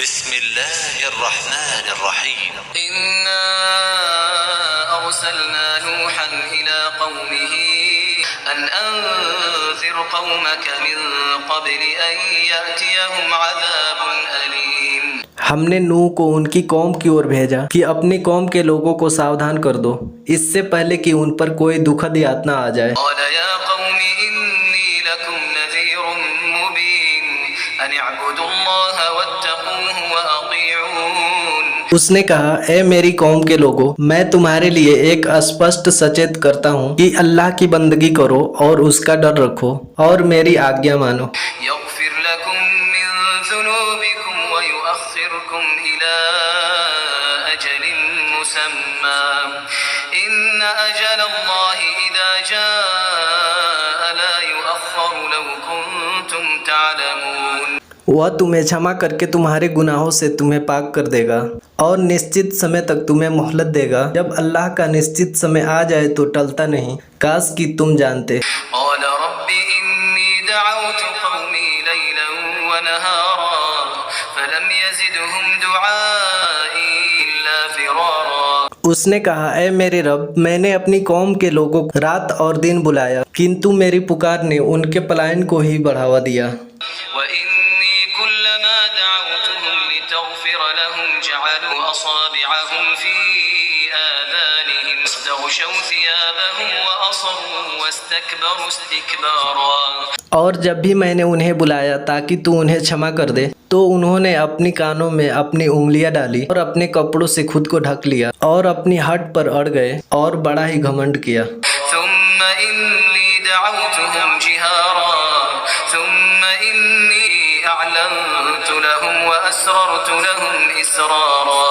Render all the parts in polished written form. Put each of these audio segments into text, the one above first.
بسم الله الرحمن الرحيم إنا أرسلنا نوحا إلى قومه أن أنذر قومك من قبل أن يأتيهم عذاب أليم. हमने नूह को उनकी कौम की ओर भेजा कि अपनी कौम के लोगों को सावधान कर दो इससे पहले कि उन पर कोई दुखद यातना आ जाए। قال يا قوم إني لكم نذير مبين أن اعبدوا الله واتقوه وأطيعون. उसने कहा, ए मेरी कौम के लोगों, मैं तुम्हारे लिए एक स्पष्ट सचेत करता हूँ कि अल्लाह की बंदगी करो और उसका डर रखो और मेरी आज्ञा मानो। يغفر لكم من ذنوبكم ويؤخركم إلى أجل مسمى إن أجل الله إذا جاء لا يؤخر لو كنتم تعلمون. वह तुम्हें क्षमा करके तुम्हारे गुनाहों से तुम्हें पाक कर देगा और निश्चित समय तक तुम्हें मोहलत देगा। जब अल्लाह का निश्चित समय आ जाए तो टलता नहीं, काश कि तुम जानते। قال رب إني دعوت قومي ليلا ونهارا فلم يزدهم دعائي إلا فرارا. उसने कहा, ए मेरे रब, मैंने अपनी कौम के लोगों को रात और दिन बुलाया किंतु मेरी पुकार ने उनके पलायन को ही बढ़ावा दिया। وإني كلما دعوتهم لتغفر لهم جعلوا أصابعهم في آذانهم واستغشوا ثيابهم وأصروا واستكبروا استكبارا. और जब भी मैंने उन्हें बुलाया ताकि तू उन्हें क्षमा कर दे तो उन्होंने अपनी कानों में अपनी उंगलियां डाली और अपने कपड़ों से खुद को ढक लिया और अपनी हट पर अड़ गए और बड़ा ही घमंड किया। ثم إني دعوتهم جهارا ثم إني أعلنت لهم وأسررت لهم إسرارا.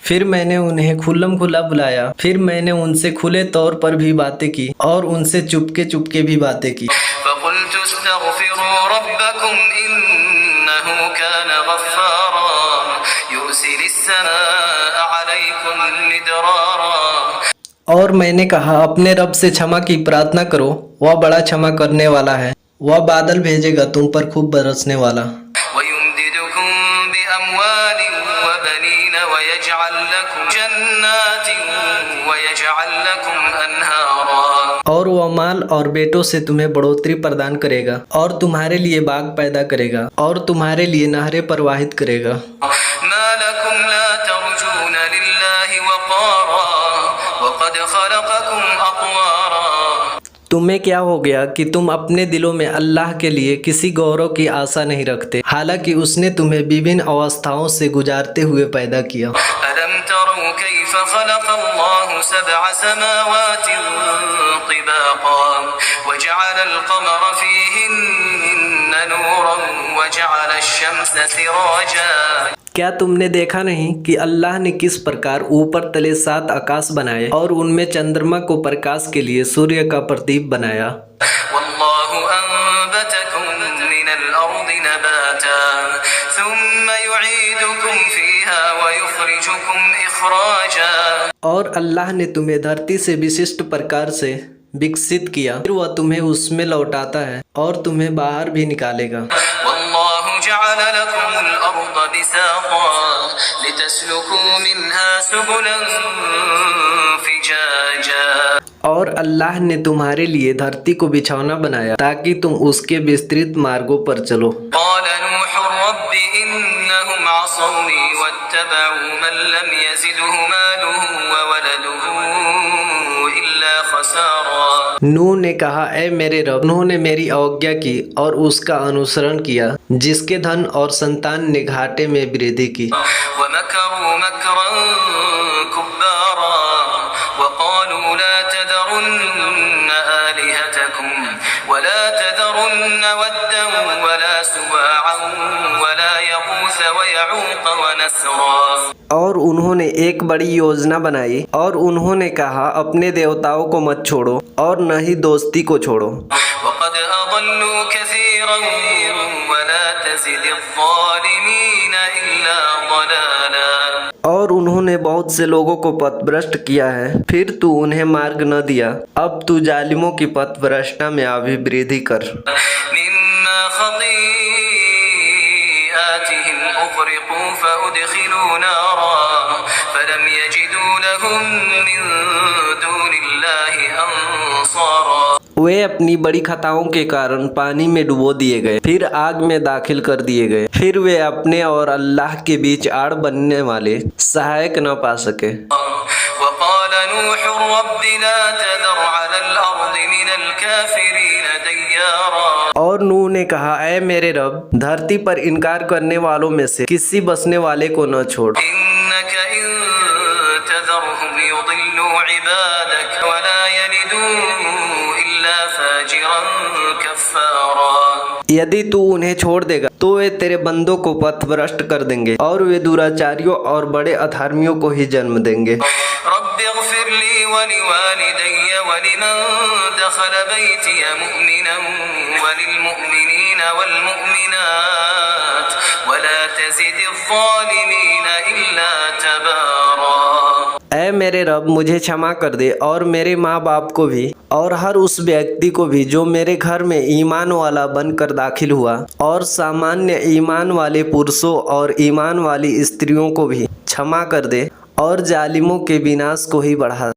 फिर मैंने उन्हें खुल्लम खुला बुलाया, फिर मैंने उनसे खुले तौर पर भी बातें की और उनसे चुपके चुपके भी बातें की। فقلت استغفروا ربكم إنه كان غفارا يرسل السماء عليكم مدرارا. और मैंने कहा, अपने रब से क्षमा की प्रार्थना करो, वह बड़ा क्षमा करने वाला है, वह बादल भेजेगा तुम पर खूब बरसने वाला। ويمددكم بأموال وبنين ويجعل لكم جنات ويجعل لكم أنهارا. और वह माल और बेटों से तुम्हें बढ़ोतरी प्रदान करेगा और तुम्हारे लिए बाग पैदा करेगा और तुम्हारे लिए नहरें प्रवाहित करेगा। ما لكم لا ترجون لله وقارا وقد خلقكم أطوارا. तुम्हें क्या हो गया कि तुम अपने दिलों में अल्लाह के लिए किसी गौरव की आशा नहीं रखते, हालांकि उसने तुम्हें विभिन्न अवस्थाओं से गुजारते हुए पैदा किया। ألم تروا كيف خلق الله سبع سماوات طباقا وجعل القمر فيهن نورا وجعل الشمس سراجا. क्या तुमने देखा नहीं कि अल्लाह ने किस प्रकार ऊपर तले 7 आकाश बनाए और उनमें चंद्रमा को प्रकाश के लिए सूर्य का प्रदीप बनाया। والله أنبتكم من الأرض نباتا ثم يعيدكم فيها ويخرجكم إخراجا. और अल्लाह ने तुम्हें धरती से विशिष्ट प्रकार से विकसित किया, फिर वह तुम्हें उसमें लौटाता है और तुम्हें बाहर भी निकालेगा। والله جعل لكم الأرض بساطا لتسلكوا منها سبلا فجاجا. और अल्लाह ने तुम्हारे लिए धरती को बिछौना बनाया ताकि तुम उसके विस्तृत मार्गों पर चलो। قال نوح رب إنهم عصوني واتبعوا من لم يزده ماله وولده إلا خسارا. नूह ने कहा, ए मेरे रब, उन्होंने मेरी अवज्ञा की और उसका अनुसरण किया जिसके धन और संतान ने घाटे में वृद्धि की। ومكروا مكرا كبارا وقالوا لا تذرن آلهتكم ولا تذرن ودا ولا سواعا ولا يغوث ويعوق ونسرا. और उन्होंने एक बड़ी योजना बनाई और उन्होंने कहा, अपने देवताओं को मत छोड़ो और न ही दोस्ती को छोड़ो। وقد أضلوا كثيرا ولا تزد الظالمين إلا ضلالا. और उन्होंने बहुत से लोगों को पथभ्रष्ट किया है, फिर तू उन्हें मार्ग न दिया, अब तू जालिमों की पथभ्रष्टता में अभिवृद्धि कर। مما خطيئاتهم أغرقوا وأدخلوا نارا فلم يجدوا لهم من دون الله أنصارا. وہ اپنی بڑی خطاؤں کے کارن پانی میں ڈبو دیے گئے، پھر آگ میں داخل کر دیے گئے، پھر وہ اپنے اور اللہ کے بیچ آڑ بننے والے سہایک نہ پا سکے. وقال نوح رب لا تذر على الأرض من الكافرين ديارا. اور نوح نے کہا اے میرے رب، دھرتی پر انکار کرنے والوں میں سے کسی بسنے والے کو نہ چھوڑ. إنك إن تذرهم يضلوا عبادك ولا يلدوا إلا فاجرا كفارا. یدی تو انہیں چھوڑ دے گا تو وہ تیرے بندوں کو پتھ برشت کر دیں گے اور وہ دوراچاریوں اور بڑے ادھارمیوں کو ہی جنم دیں گے. رب اغفر لي ولوالدي ولمن دخل بيتي مؤمنا وللمؤمنين والمؤمنات ولا تزد الظالمين إلا تبارا. اے میرے رب، مجھے چھما کر دے اور میرے ماں باپ کو بھی اور ہر اس ویکتی کو بھی جو میرے گھر میں ایمان والا بن کر داخل ہوا، اور سامانیہ ایمان والے پرسوں اور ایمان والی استریوں کو بھی چھما کر دے اور ظالموں کے بناس کو ہی بڑھا.